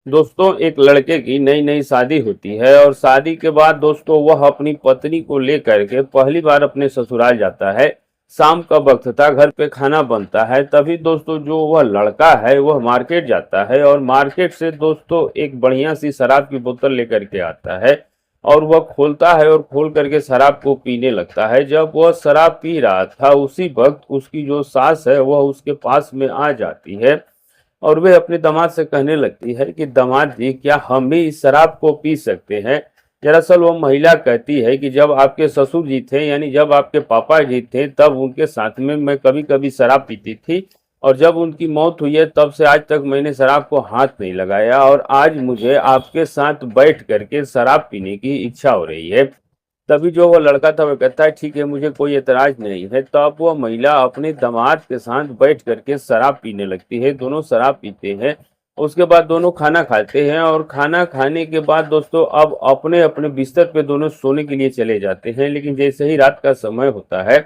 दोस्तों, एक लड़के की नई नई शादी होती है और शादी के बाद दोस्तों वह अपनी पत्नी को लेकर के पहली बार अपने ससुराल जाता है। शाम का वक्त था, घर पे खाना बनता है। तभी दोस्तों जो वह लड़का है वह मार्केट जाता है और मार्केट से दोस्तों एक बढ़िया सी शराब की बोतल लेकर के आता है और वह खोलता है और खोल करके शराब को पीने लगता है। जब वह शराब पी रहा था उसी वक्त उसकी जो सास है वह उसके पास में आ जाती है और वे अपने दामाद से कहने लगती है कि दामाद जी, क्या हम भी इस शराब को पी सकते हैं। दरअसल वो महिला कहती है कि जब आपके ससुर जी थे, यानी जब आपके पापा जी थे, तब उनके साथ में मैं कभी कभी शराब पीती थी और जब उनकी मौत हुई है तब से आज तक मैंने शराब को हाथ नहीं लगाया और आज मुझे आपके साथ बैठ करके शराब पीने की इच्छा हो रही है। तभी जो वो लड़का था वो कहता है ठीक है, मुझे कोई एतराज नहीं है। तो अब वो महिला अपने दामाद के साथ बैठ करके शराब पीने लगती है। दोनों शराब पीते हैं। उसके बाद दोनों खाना खाते हैं और खाना खाने के बाद दोस्तों अब अपने अपने बिस्तर पे दोनों सोने के लिए चले जाते हैं। लेकिन जैसे ही रात का समय होता है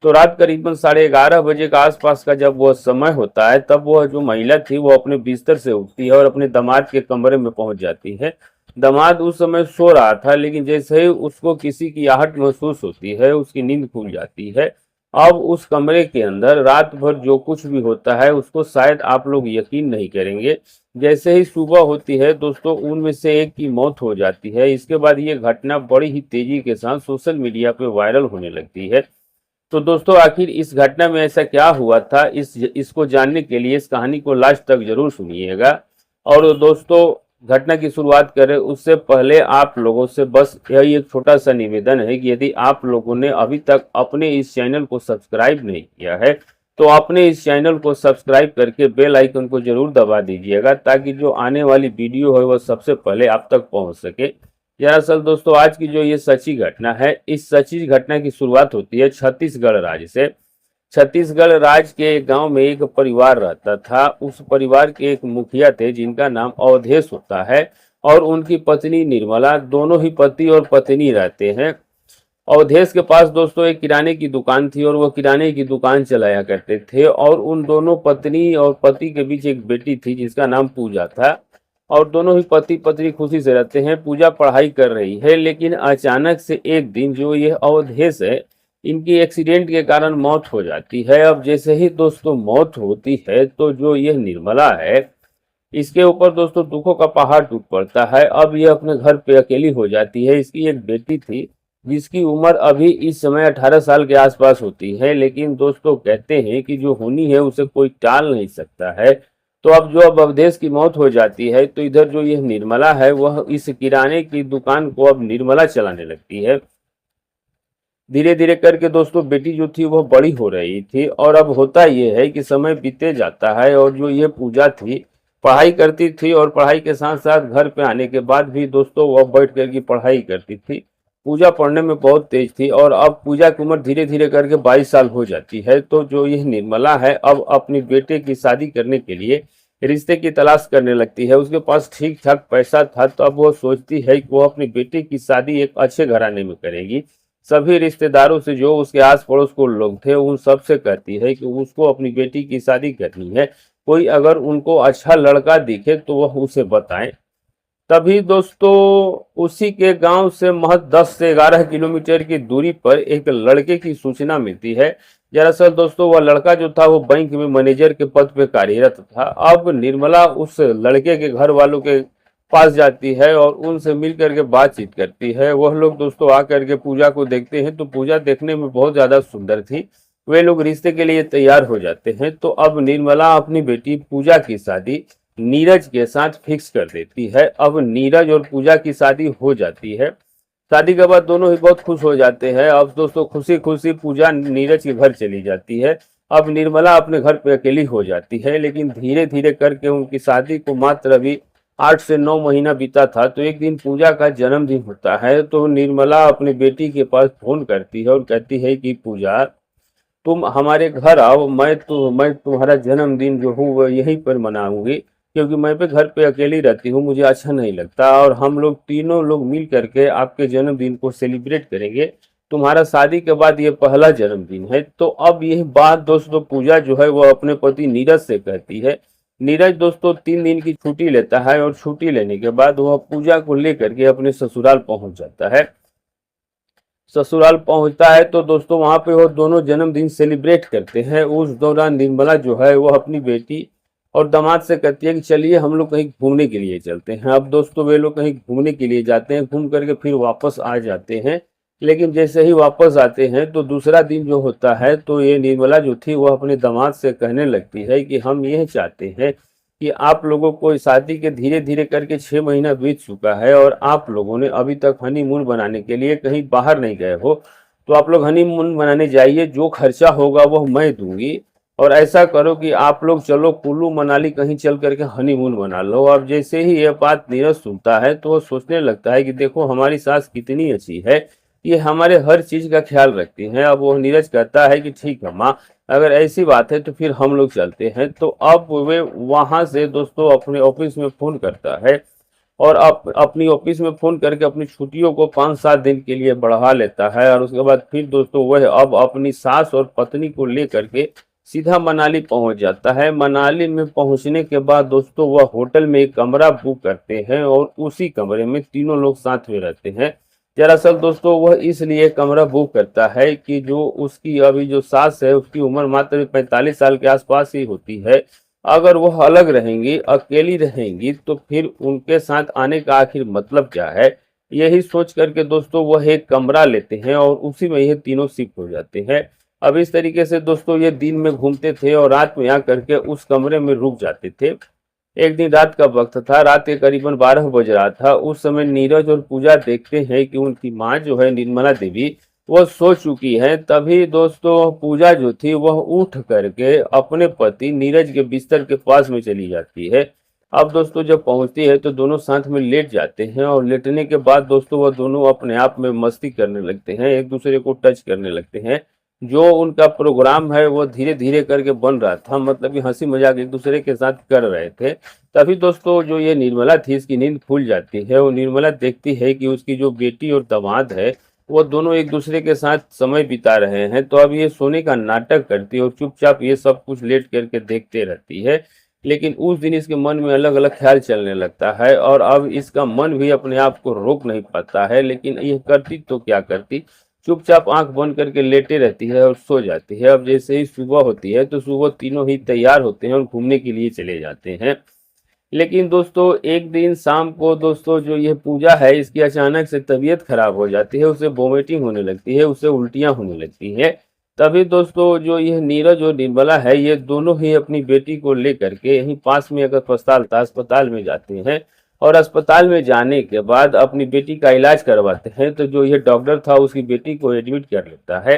तो रात करीबन 11:30 बजे का आसपास का जब वह समय होता है तब वह जो महिला थी वो अपने बिस्तर से उठती है और अपने दामाद के कमरे में पहुंच जाती है। दामाद उस समय सो रहा था, लेकिन जैसे ही उसको किसी की आहट महसूस होती है उसकी नींद खुल जाती है। अब उस कमरे के अंदर रात भर जो कुछ भी होता है उसको शायद आप लोग यकीन नहीं करेंगे। जैसे ही सुबह होती है दोस्तों उनमें से एक की मौत हो जाती है। इसके बाद ये घटना बड़ी ही तेजी के साथ सोशल मीडिया पे वायरल होने लगती है। तो दोस्तों आखिर इस घटना में ऐसा क्या हुआ था, इसको जानने के लिए इस कहानी को लास्ट तक जरूर सुनिएगा। और दोस्तों, घटना की शुरुआत करें उससे पहले आप लोगों से बस यही एक छोटा सा निवेदन है कि यदि आप लोगों ने अभी तक अपने इस चैनल को सब्सक्राइब नहीं किया है तो अपने इस चैनल को सब्सक्राइब करके बेल आइकन को जरूर दबा दीजिएगा ताकि जो आने वाली वीडियो है वह सबसे पहले आप तक पहुंच सके। दरअसल दोस्तों आज की जो ये सच्ची घटना है, इस सच्ची घटना की शुरुआत होती है छत्तीसगढ़ राज्य से। छत्तीसगढ़ राज्य के एक गांव में एक परिवार रहता था। उस परिवार के एक मुखिया थे जिनका नाम अवधेश होता है और उनकी पत्नी निर्मला, दोनों ही पति और पत्नी रहते हैं। अवधेश के पास दोस्तों एक किराने की दुकान थी और वो किराने की दुकान चलाया करते थे और उन दोनों पत्नी और पति के बीच एक बेटी थी जिसका नाम पूजा था। और दोनों ही पति पत्नी खुशी से रहते हैं। पूजा पढ़ाई कर रही है, लेकिन अचानक से एक दिन जो ये अवधेश है इनकी एक्सीडेंट के कारण मौत हो जाती है। अब जैसे ही दोस्तों मौत होती है तो जो ये निर्मला है इसके ऊपर दोस्तों दुखों का पहाड़ टूट पड़ता है। अब ये अपने घर पे अकेली हो जाती है। इसकी एक बेटी थी जिसकी उम्र अभी इस समय 18 साल के आसपास होती है, लेकिन दोस्तों कहते हैं कि जो होनी है उसे कोई टाल नहीं सकता है। तो अब अवधेश की मौत हो जाती है तो इधर जो यह निर्मला है वह इस किराने की दुकान को अब निर्मला चलाने लगती है। धीरे धीरे करके दोस्तों बेटी जो थी वह बड़ी हो रही थी और अब होता यह है कि समय बीते जाता है और जो ये पूजा थी पढ़ाई करती थी और पढ़ाई के साथ साथ घर पे आने के बाद भी दोस्तों वह बैठ कर की पढ़ाई करती थी। पूजा पढ़ने में बहुत तेज थी और अब पूजा की उम्र धीरे धीरे करके 22 साल हो जाती है। तो जो यह निर्मला है अब अपने बेटे की शादी करने के लिए रिश्ते की तलाश करने लगती है। उसके पास ठीक ठाक पैसा था तो अब वो सोचती है कि वो अपने बेटे की शादी एक अच्छे घराने में करेगी। सभी रिश्तेदारों से जो उसके आस पड़ोस को लोग थे उन सब से कहती है कि उसको अपनी बेटी की शादी करनी है। कोई अगर उनको अच्छा लड़का दिखे तो वह उसे बताएं। तभी दोस्तों उसी के गांव से महज 10 से 11 किलोमीटर की दूरी पर एक लड़के की सूचना मिलती है। दरअसल दोस्तों वह लड़का जो था वो बैंक में मैनेजर के पद पे कार्यरत था। अब निर्मला उस लड़के के घर वालों के पास जाती है और उनसे मिल करके बातचीत करती है। वह लोग दोस्तों आकर के पूजा को देखते हैं तो पूजा देखने में बहुत ज्यादा सुंदर थी। वे लोग रिश्ते के लिए तैयार हो जाते हैं। तो अब निर्मला अपनी बेटी पूजा की शादी नीरज के साथ फिक्स कर देती है। अब नीरज और पूजा की शादी हो जाती है। शादी के बाद दोनों ही बहुत खुश हो जाते हैं। अब दोस्तों खुशी खुशी पूजा नीरज के घर चली जाती है। अब निर्मला अपने घर पे अकेली हो जाती है, लेकिन धीरे धीरे करके उनकी शादी को मात्र अभी 8 से 9 महीना बीता था। तो एक दिन पूजा का जन्मदिन होता है तो निर्मला अपनी बेटी के पास फोन करती है और कहती है कि पूजा, तुम हमारे घर आओ, मैं तुम्हारा जन्मदिन जो हूँ वह यहीं पर मनाऊंगी, क्योंकि मैं पे घर पे अकेली रहती हूँ, मुझे अच्छा नहीं लगता और हम लोग तीनों लोग मिल करके आपके जन्मदिन को सेलिब्रेट करेंगे। तुम्हारा शादी के बाद ये पहला जन्मदिन है। तो अब यह बात दोस्तों पूजा जो है वो अपने पति नीरज से कहती है। नीरज दोस्तों 3 दिन की छुट्टी लेता है और छुट्टी लेने के बाद वह पूजा को लेकर के अपने ससुराल पहुंच जाता है। ससुराल पहुंचता है तो दोस्तों वहां पे वो दोनों जन्मदिन सेलिब्रेट करते हैं। उस दौरान निर्मला जो है वह अपनी बेटी और दामाद से कहती है कि चलिए हम लोग कहीं घूमने के लिए चलते हैं। अब दोस्तों वे लोग कहीं घूमने के लिए जाते हैं, घूम करके फिर वापस आ जाते हैं। लेकिन जैसे ही वापस आते हैं तो दूसरा दिन जो होता है तो ये निर्मला जो थी वह अपने दामाद से कहने लगती है कि हम यह चाहते हैं कि आप लोगों को शादी के धीरे धीरे करके 6 महीना बीत चुका है और आप लोगों ने अभी तक हनीमून बनाने के लिए कहीं बाहर नहीं गए हो, तो आप लोग हनीमून बनाने जाइए, जो खर्चा होगा वह मैं दूंगी। और ऐसा करो कि आप लोग चलो कुल्लू मनाली कहीं चल करके हनीमून बना लो। अब जैसे ही ये बात नीरज सुनता है तो वो सोचने लगता है कि देखो हमारी सास कितनी अच्छी है, ये हमारे हर चीज का ख्याल रखती हैं। अब वो नीरज कहता है कि ठीक है माँ, अगर ऐसी बात है तो फिर हम लोग चलते हैं। तो अब वे वहां से दोस्तों अपने ऑफिस में फोन करता है और अपनी ऑफिस में फोन करके अपनी छुट्टियों को 5-7 दिन के लिए बढ़ा लेता है। और उसके बाद फिर दोस्तों वह अब अपनी सास और पत्नी को लेकर के सीधा मनाली पहुंच जाता है। मनाली में पहुंचने के बाद दोस्तों वह होटल में एक कमरा बुक करते हैं और उसी कमरे में तीनों लोग साथ में रहते हैं। दरअसल दोस्तों वह इसलिए कमरा बुक करता है कि जो उसकी अभी जो सास है उसकी उम्र मात्र 45 साल के आसपास ही होती है। अगर वह अलग रहेंगी, अकेली रहेंगी, तो फिर उनके साथ आने का आखिर मतलब क्या है। यही सोच करके दोस्तों वह एक कमरा लेते हैं और उसी में ये तीनों शिफ्ट हो जाते हैं। अब इस तरीके से दोस्तों ये दिन में घूमते थे और रात में आकर के उस कमरे में रुक जाते थे। एक दिन रात का वक्त था, रात के करीबन 12 बज रहा था। उस समय नीरज और पूजा देखते हैं कि उनकी माँ जो है निर्मला देवी वह सो चुकी है। तभी दोस्तों पूजा जो थी वह उठ करके अपने पति नीरज के बिस्तर के पास में चली जाती है। अब दोस्तों जब पहुंचती है तो दोनों साथ में लेट जाते हैं और लेटने के बाद दोस्तों वह दोनों अपने आप में मस्ती करने लगते हैं, एक दूसरे को टच करने लगते हैं। जो उनका प्रोग्राम है वो धीरे धीरे करके बन रहा था, मतलब कि हंसी मजाक एक दूसरे के साथ कर रहे थे। तभी दोस्तों जो ये निर्मला थी इसकी नींद खुल जाती है और निर्मला देखती है कि उसकी जो बेटी और दामाद है वो दोनों एक दूसरे के साथ समय बिता रहे हैं। तो अब ये सोने का नाटक करती है और चुपचाप ये सब कुछ लेट करके देखते रहती है। लेकिन उस दिन इसके मन में अलग अलग ख्याल चलने लगता है और अब इसका मन भी अपने आप को रोक नहीं पाता है। लेकिन ये करती तो क्या करती, चुपचाप आंख बंद करके लेटे रहती है और सो जाती है। अब जैसे ही सुबह होती है तो सुबह तीनों ही तैयार होते हैं और घूमने के लिए चले जाते हैं। लेकिन दोस्तों एक दिन शाम को दोस्तों जो ये पूजा है इसकी अचानक से तबीयत खराब हो जाती है, उसे वोमिटिंग होने लगती है, उसे उल्टियां होने लगती है। तभी दोस्तों जो ये नीरज और निर्मला है ये दोनों ही अपनी बेटी को लेकर के यहीं पास में एक अस्पताल था, अस्पताल में जाते हैं। और अस्पताल में जाने के बाद अपनी बेटी का इलाज करवाते हैं। तो जो ये डॉक्टर था उसकी बेटी को एडमिट कर लेता है।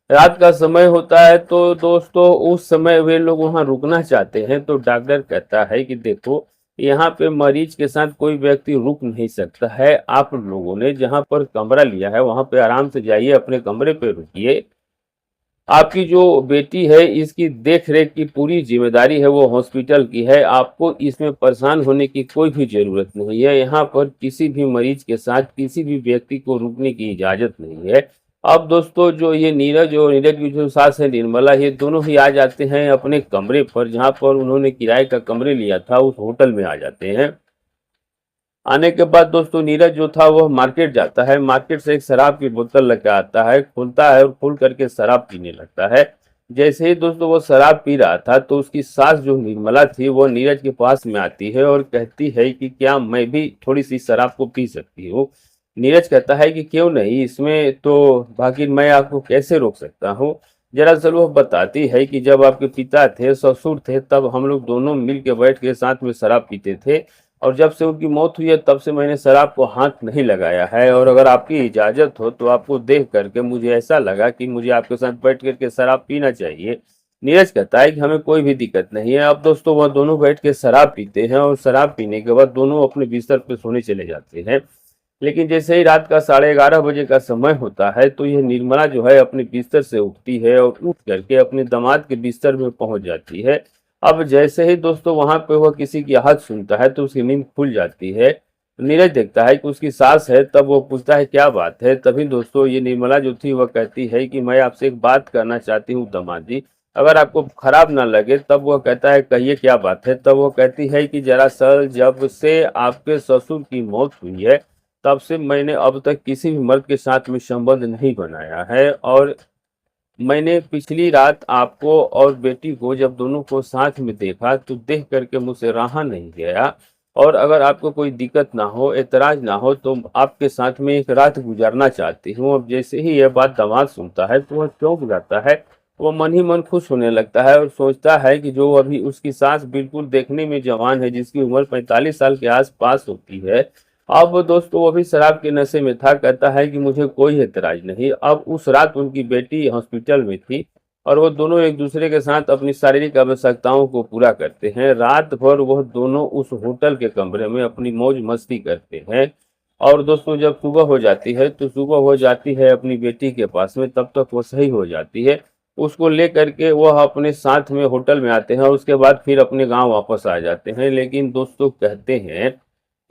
रात का समय होता है तो दोस्तों उस समय वे लोग वहां रुकना चाहते हैं तो डॉक्टर कहता है कि देखो यहाँ पे मरीज के साथ कोई व्यक्ति रुक नहीं सकता है, आप लोगों ने जहाँ पर कमरा लिया है वहां पे आराम से जाइए, अपने कमरे पे रुकिए। आपकी जो बेटी है इसकी देख रेख की पूरी जिम्मेदारी है वो हॉस्पिटल की है, आपको इसमें परेशान होने की कोई भी जरूरत नहीं है। यहाँ पर किसी भी मरीज के साथ किसी भी व्यक्ति को रुकने की इजाजत नहीं है। अब दोस्तों जो ये नीरज और नीरज की जो सास है निर्मला, ये दोनों ही आ जाते हैं अपने कमरे पर, जहाँ पर उन्होंने किराए का कमरे लिया था उस होटल में आ जाते हैं। आने के बाद दोस्तों नीरज जो था वह मार्केट जाता है, मार्केट से एक शराब की बोतल लेकर आता है, खोलता है और खोल करके शराब पीने लगता है। जैसे ही दोस्तों वो शराब पी रहा था तो उसकी सास जो निर्मला थी वो नीरज के पास में आती है और कहती है कि क्या मैं भी थोड़ी सी शराब को पी सकती हूँ। नीरज कहता है कि क्यों नहीं, इसमें तो बाकी मैं आपको कैसे रोक सकता हूँ। दरअसल वो बताती है कि जब आपके पिता थे, ससुर थे, तब हम लोग दोनों मिल के बैठ के साथ में शराब पीते थे और जब से उनकी मौत हुई है तब से मैंने शराब को हाथ नहीं लगाया है। और अगर आपकी इजाज़त हो तो आपको देख करके मुझे ऐसा लगा कि मुझे आपके साथ बैठ करके शराब पीना चाहिए। नीरज कहता है कि हमें कोई भी दिक्कत नहीं है। अब दोस्तों वह दोनों बैठ के शराब पीते हैं और शराब पीने के बाद दोनों अपने बिस्तर पे सोने चले जाते हैं। लेकिन जैसे ही रात का 11:30 बजे का समय होता है तो यह निर्मला जो है अपने बिस्तर से उठती है और उठ करके अपने दामाद के बिस्तर में पहुंच जाती है। अब जैसे ही दोस्तों वहां पे वह किसी की आहट सुनता है तो उसकी नींद खुल जाती है। नीरज देखता है कि उसकी सास है, तब वो पूछता है क्या बात है। तभी दोस्तों ये निर्मला जो थी वह कहती है कि मैं आपसे एक बात करना चाहती हूँ दामाद जी। अगर आपको खराब ना लगे तब वह कहता है कहिए क्या बात है। तब वो कहती है कि दरअसल जब से आपके ससुर की मौत हुई है तब से मैंने अब तक किसी भी मर्द के साथ में संबंध नहीं बनाया है, और मैंने पिछली रात आपको और बेटी को जब दोनों को साथ में देखा तो देख करके मुझसे रहा नहीं गया, और अगर आपको कोई दिक्कत ना हो, एतराज ना हो तो आपके साथ में एक रात गुजारना चाहती हूँ। अब जैसे ही यह बात दामाद सुनता है तो वह चौंक जाता है। वो मन ही मन खुश होने लगता है और सोचता है कि जो अभी उसकी सास बिल्कुल देखने में जवान है, जिसकी उम्र 45 साल के आसपास होती है, अब दोस्तों वो भी शराब के नशे में था। कहता है कि मुझे कोई एतराज नहीं। अब उस रात उनकी बेटी हॉस्पिटल में थी और वो दोनों एक दूसरे के साथ अपनी शारीरिक आवश्यकताओं को पूरा करते हैं। रात भर वह दोनों उस होटल के कमरे में अपनी मौज मस्ती करते हैं, और दोस्तों जब सुबह हो जाती है तो सुबह हो जाती है अपनी बेटी के पास में, तब तक वो सही हो जाती है। उसको लेकर के वह अपने साथ में होटल में आते हैं और उसके बाद फिर अपने गांव वापस आ जाते हैं। लेकिन दोस्तों कहते हैं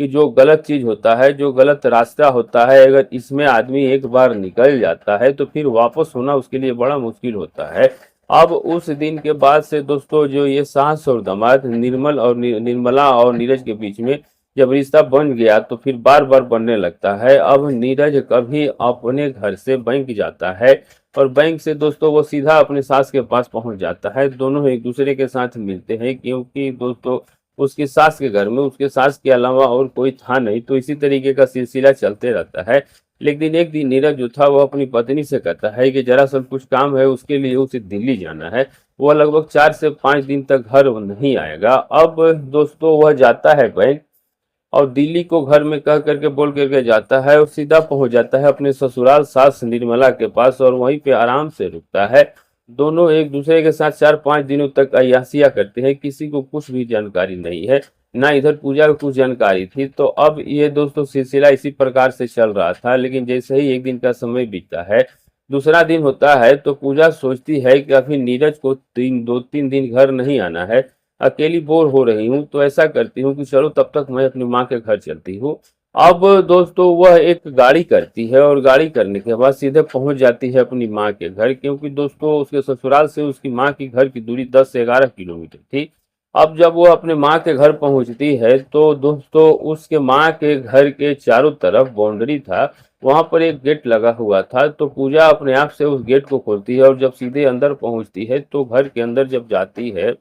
कि जो गलत चीज होता है, जो गलत रास्ता होता है, अगर इसमें आदमी एक बार निकल जाता है तो फिर वापस होना उसके लिए बड़ा मुश्किल होता है। अब उस दिन के बाद से दोस्तों जो ये सास और दामाद निर्मला और नीरज के बीच में जब रिश्ता बन गया तो फिर बार बार बनने लगता है। अब नीरज कभी अपने घर से बैंक जाता है और बैंक से दोस्तों वो सीधा अपने सास के पास पहुंच जाता है। दोनों एक दूसरे के साथ मिलते हैं, क्योंकि दोस्तों उसकी सास के घर में उसके सास के अलावा और कोई था नहीं, तो इसी तरीके का सिलसिला चलते रहता है। लेकिन एक दिन नीरज जो था वो अपनी पत्नी से कहता है कि जरा सा कुछ काम है, उसके लिए उसे दिल्ली जाना है। वह लगभग 4 से 5 दिन तक घर नहीं आएगा। अब दोस्तों वह जाता है बैंक और दिल्ली को घर में कह करके बोल करके जाता है और सीधा पहुंच जाता है अपने ससुराल सास निर्मला के पास और वहीं पे आराम से रुकता है। दोनों एक दूसरे के साथ 4-5 दिनों तक अय्याशियां करते हैं। किसी को कुछ भी जानकारी नहीं है, ना इधर पूजा को कुछ जानकारी थी। तो अब ये दोस्तों सिलसिला इसी प्रकार से चल रहा था। लेकिन जैसे ही एक दिन का समय बीतता है, दूसरा दिन होता है, तो पूजा सोचती है कि अभी नीरज को 2-3 दिन घर नहीं आना है, अकेली बोर हो रही हूँ, तो ऐसा करती हूँ कि चलो तब तक मैं अपनी माँ के घर चलती हूँ। अब दोस्तों वह एक गाड़ी करती है और गाड़ी करने के बाद सीधे पहुंच जाती है अपनी माँ के घर, क्योंकि दोस्तों उसके ससुराल से उसकी माँ की घर की दूरी 10 से 11 किलोमीटर थी। अब जब वो अपने माँ के घर पहुंचती है तो दोस्तों उसके माँ के घर के चारों तरफ बाउंड्री था, वहां पर एक गेट लगा हुआ था। तो पूजा अपने आप से उस गेट को खोलती है और जब सीधे अंदर पहुंचती है तो घर के अंदर जब जाती है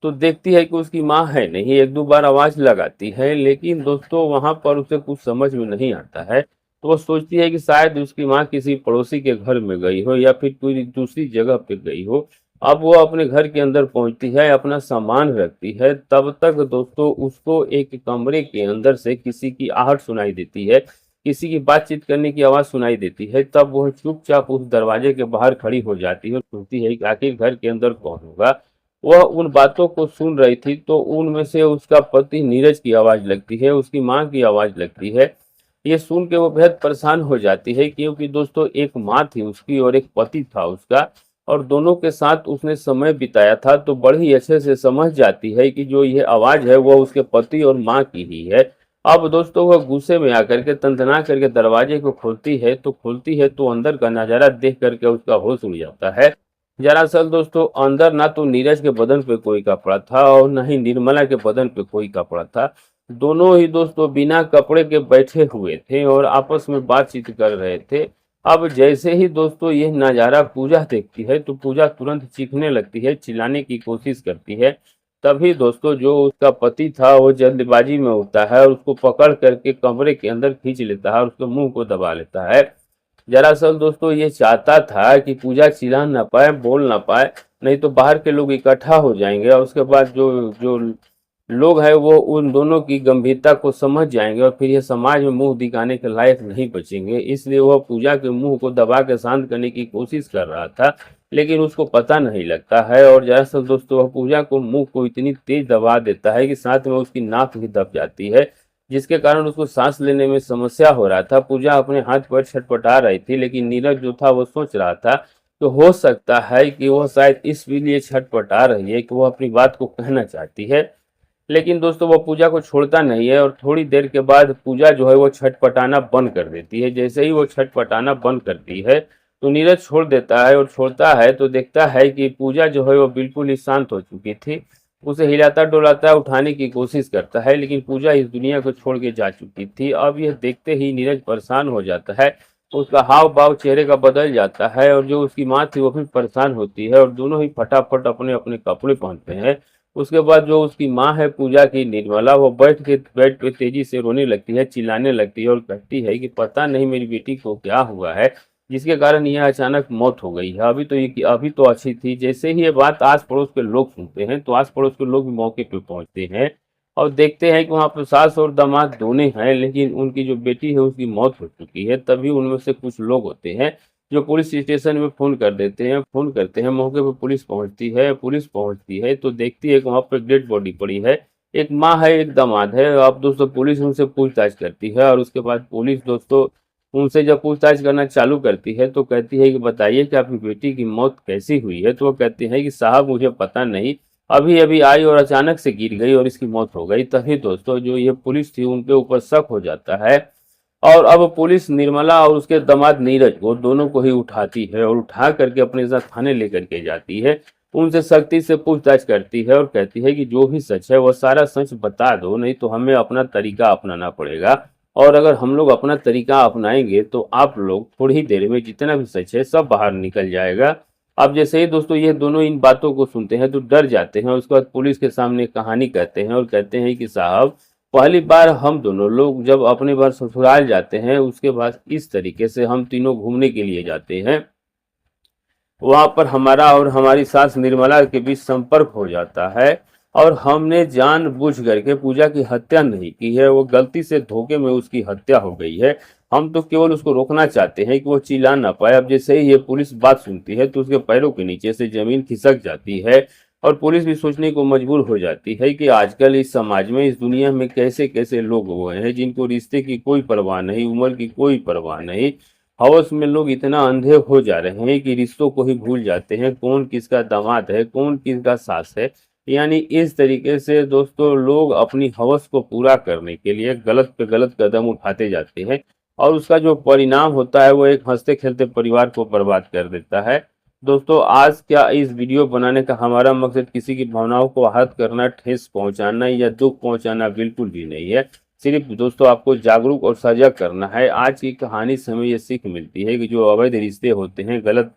तो देखती है कि उसकी माँ है नहीं। एक दो बार आवाज लगाती है, लेकिन दोस्तों वहां पर उसे कुछ समझ में नहीं आता है। तो वो सोचती है कि शायद उसकी माँ किसी पड़ोसी के घर में गई हो या फिर कोई दूसरी जगह पे गई हो। अब वो अपने घर के अंदर पहुंचती है, अपना सामान रखती है, तब तक दोस्तों उसको एक कमरे के अंदर से किसी की आहट सुनाई देती है, किसी की बातचीत करने की आवाज सुनाई देती है। तब वह चुपचाप उस दरवाजे के बाहर खड़ी हो जाती है और सोचती है कि आखिर घर के अंदर कौन होगा। वह उन बातों को सुन रही थी तो उनमें से उसका पति नीरज की आवाज लगती है, उसकी माँ की आवाज लगती है। ये सुन के वो बेहद परेशान हो जाती है, क्योंकि दोस्तों एक माँ थी उसकी और एक पति था उसका, और दोनों के साथ उसने समय बिताया था। तो बड़ी अच्छे से समझ जाती है कि जो ये आवाज है वो उसके पति और माँ की ही है। अब दोस्तों वह गुस्से में आकर के तंतना करके दरवाजे को खोलती है तो अंदर का नजारा देख करके उसका होश उड़ जाता है। दरअसल दोस्तों अंदर ना तो नीरज के बदन पे कोई कपड़ा था और न ही निर्मला के बदन पे कोई कपड़ा था। दोनों ही दोस्तों बिना कपड़े के बैठे हुए थे और आपस में बातचीत कर रहे थे। अब जैसे ही दोस्तों यह नज़ारा पूजा देखती है तो पूजा तुरंत चीखने लगती है, चिल्लाने की कोशिश करती है। तभी दोस्तों जो उसका पति था वो जल्दबाजी में होता है और उसको पकड़ करके कमरे के अंदर खींच लेता है और उसके मुंह को दबा लेता है। दरअसल दोस्तों ये चाहता था कि पूजा चिल्ला ना पाए, बोल ना पाए, नहीं तो बाहर के लोग इकट्ठा हो जाएंगे और उसके बाद जो जो लोग हैं वो उन दोनों की गंभीरता को समझ जाएंगे और फिर ये समाज में मुंह दिखाने के लायक नहीं बचेंगे। इसलिए वह पूजा के मुंह को दबा के शांत करने की कोशिश कर रहा था, लेकिन उसको पता नहीं लगता है। और दरअसल दोस्तों वह पूजा को मुंह को इतनी तेज दबा देता है कि साथ में उसकी नाक भी दब जाती है, जिसके कारण उसको सांस लेने में समस्या हो रहा था। पूजा अपने हाथ पैर छटपटा रही थी, लेकिन नीरज जो था वो सोच रहा था तो हो सकता है कि वह शायद इसलिए छटपटा रही है कि वो अपनी बात को कहना चाहती है। लेकिन दोस्तों वो पूजा को छोड़ता नहीं है और थोड़ी देर के बाद पूजा जो है वो छटपटाना बंद कर देती है। जैसे ही वो छटपटाना बंद करती है तो नीरज छोड़ देता है और छोड़ता है तो देखता है कि पूजा जो है वो बिल्कुल ही शांत हो चुकी थी। उसे हिलाता डुलाता उठाने की कोशिश करता है, लेकिन पूजा इस दुनिया को छोड़ के जा चुकी थी। अब यह देखते ही नीरज परेशान हो जाता है। उसका हाव भाव चेहरे का बदल जाता है और जो उसकी माँ थी वो भी परेशान होती है और दोनों ही फटाफट अपने अपने कपड़े पहनते हैं। उसके बाद जो उसकी माँ है पूजा की, निर्मला, वो बैठ के बेड पे तेजी से रोने लगती है, चिल्लाने लगती है और कहती है कि पता नहीं मेरी बेटी को क्या हुआ है, जिसके कारण यह अचानक मौत हो गई है। अभी तो अच्छी थी। जैसे ही ये बात आस पड़ोस के लोग सुनते हैं तो आस पड़ोस के लोग भी मौके पे पहुंचते हैं और देखते हैं कि वहाँ पर सास और दामाद दोनों हैं, लेकिन उनकी जो बेटी है उसकी मौत हो चुकी है। तभी उनमें से कुछ लोग होते हैं जो पुलिस स्टेशन में फ़ोन कर देते हैं, फ़ोन करते हैं, मौके पे पुलिस पहुँचती है तो देखती है कि वहाँ पे डेड बॉडी पड़ी है। एक माँ है, एक दामाद है। अब दोस्तों पुलिस उनसे पूछताछ करती है और उसके बाद पुलिस दोस्तों उनसे जब पूछताछ करना चालू करती है तो कहती है कि बताइए कि आपकी बेटी की मौत कैसी हुई है? तो वो कहते हैं कि साहब मुझे पता नहीं, अभी-अभी आई और अचानक से गिर गई और इसकी मौत हो गई। तभी दोस्तों जो ये पुलिस थी उनके ऊपर शक हो जाता है और अब पुलिस निर्मला और उसके दामाद नीरज को दोनों को ही उठाती है और उठा करके अपने साथ थाने लेकर के जाती है। उनसे सख्ती से पूछताछ करती है और कहती है कि जो भी सच है वो सारा सच बता दो, नहीं तो हमें अपना तरीका अपनाना पड़ेगा और अगर हम लोग अपना तरीका अपनाएंगे तो आप लोग थोड़ी ही देर में जितना भी सच है सब बाहर निकल जाएगा। अब जैसे ही दोस्तों ये दोनों इन बातों को सुनते हैं तो डर जाते हैं। उसके बाद पुलिस के सामने कहानी कहते हैं और कहते हैं कि साहब पहली बार हम दोनों लोग जब अपनी बार ससुराल जाते हैं उसके बाद इस तरीके से हम तीनों घूमने के लिए जाते हैं। वहां पर हमारा और हमारी सास निर्मला के बीच संपर्क हो जाता है और हमने जानबूझ करके पूजा की हत्या नहीं की है, वो गलती से धोखे में उसकी हत्या हो गई है। हम तो केवल उसको रोकना चाहते हैं कि वो चिल्ला ना पाए। अब जैसे ही ये पुलिस बात सुनती है तो उसके पैरों के नीचे से जमीन खिसक जाती है और पुलिस भी सोचने को मजबूर हो जाती है कि आजकल इस समाज में, इस दुनिया में कैसे कैसे लोग हुए हैं जिनको रिश्ते की कोई परवाह नहीं, उम्र की कोई परवाह नहीं। हवस में लोग इतना अंधे हो जा रहे हैं कि रिश्तों को ही भूल जाते हैं, कौन किसका दामाद है, कौन किसका सास है। यानी इस तरीके से दोस्तों लोग अपनी हवस को पूरा करने के लिए गलत पे गलत कदम उठाते जाते हैं और उसका जो परिणाम होता है वो एक हंसते खेलते परिवार को बर्बाद कर देता है। दोस्तों आज क्या इस वीडियो बनाने का हमारा मकसद किसी की भावनाओं को आहत करना, ठेस पहुंचाना या दुख पहुंचाना बिल्कुल भी नहीं है। सिर्फ दोस्तों आपको जागरूक और सजग करना है। आज की कहानी से हमें ये सीख मिलती है कि जो अवैध रिश्ते होते हैं, गलत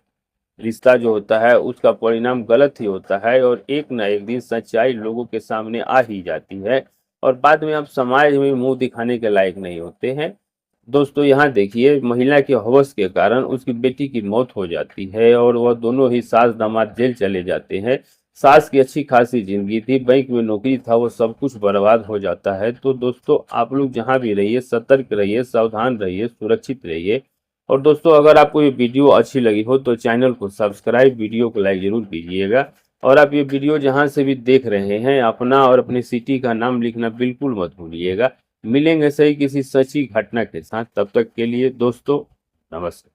रिश्ता जो होता है उसका परिणाम गलत ही होता है और एक ना एक दिन सच्चाई लोगों के सामने आ ही जाती है और बाद में आप समाज में मुंह दिखाने के लायक नहीं होते हैं। दोस्तों यहाँ देखिए, महिला के हवस के कारण उसकी बेटी की मौत हो जाती है और वह दोनों ही सास दामाद जेल चले जाते हैं। सास की अच्छी खासी जिंदगी थी, बैंक में नौकरी था, वो सब कुछ बर्बाद हो जाता है। तो दोस्तों आप लोग जहाँ भी रहिए सतर्क रहिए, सावधान रहिए, सुरक्षित रहिए। और दोस्तों अगर आपको ये वीडियो अच्छी लगी हो तो चैनल को सब्सक्राइब, वीडियो को लाइक जरूर कीजिएगा और आप ये वीडियो जहाँ से भी देख रहे हैं अपना और अपनी सिटी का नाम लिखना बिल्कुल मत भूलिएगा। मिलेंगे सही किसी सच्ची घटना के साथ, तब तक के लिए दोस्तों नमस्कार।